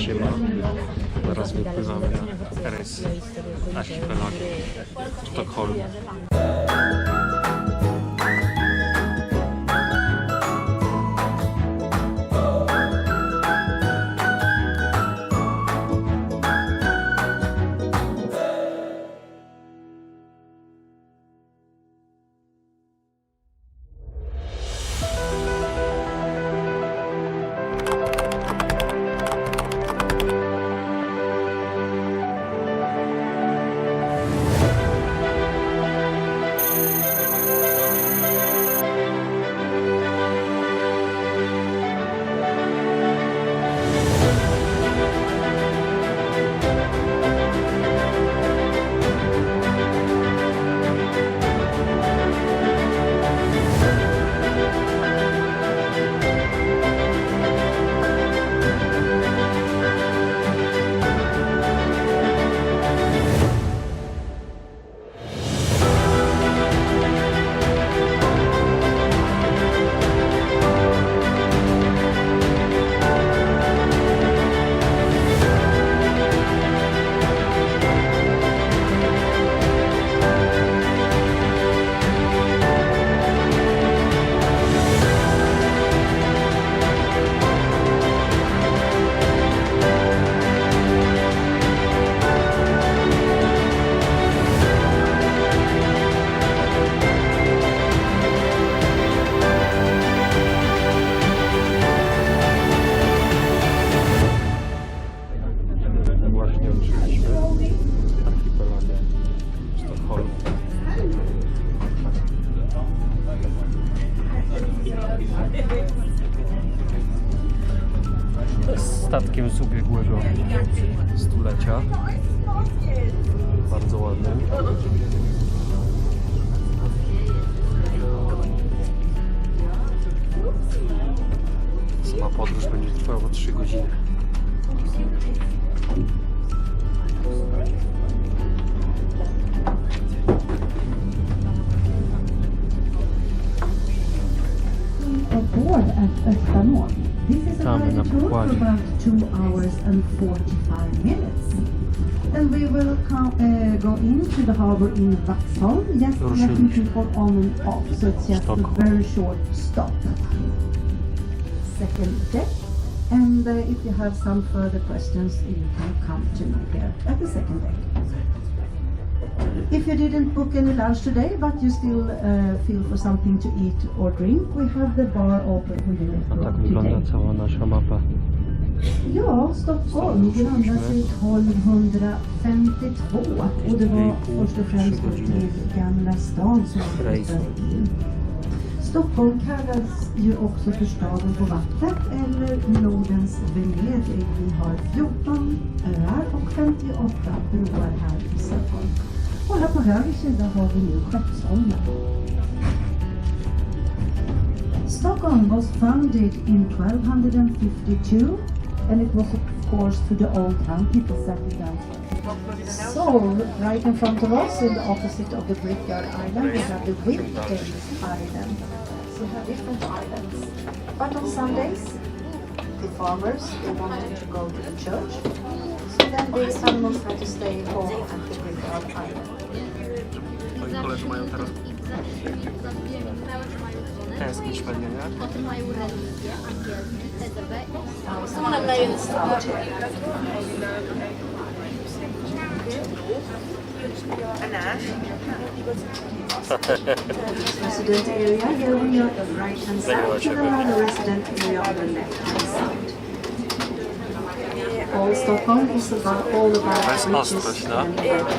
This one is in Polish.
Siema. Teraz wypływamy na rejs Archipelagu Sztokholmu. Statkiem z ubiegłego stulecia. Bardzo ładnym. Sama podróż będzie trwała 3 godziny. Aboard at Stromma. This is a Tam na tour for pokładzie. about 2 hours and 45 minutes. Then we will go into the harbor in Wstęp, just letting people on and off, so it's just a very short stop. Second deck, and if you have some further questions, you can come to me here at the second deck. If you didn't book any lunch today, but you still feel for something to eat or drink, we have the bar open for you A tak wygląda cała nasza mapa. Ja, Stockholm grundades 1252 och det var först och främst till Gamla stan som flyttade in. Stockholm kallas ju också för staden på vattnet eller Nordens Venedig. Vi har 14 öar och 58 broar här i Stockholm. Och här på höger sida har vi nu Skeppsholmen. Stockholm was founded in 1252 and it was of course to the old town people settled down. So, right in front of us, in the opposite of the Brickyard Island, we have the Weekdays Island. So we have different islands. But on Sundays, the farmers, they wanted to go to the church. So then the animals had to stay home at the Brickyard Island. Koledzy mają teraz tęsknić pewnie, nie? Potem mają religię, angielski, TDB Resident area here on your right hand side, and another resident area on the left hand side. All Stockholm is all about To jest ostrość, no? islands.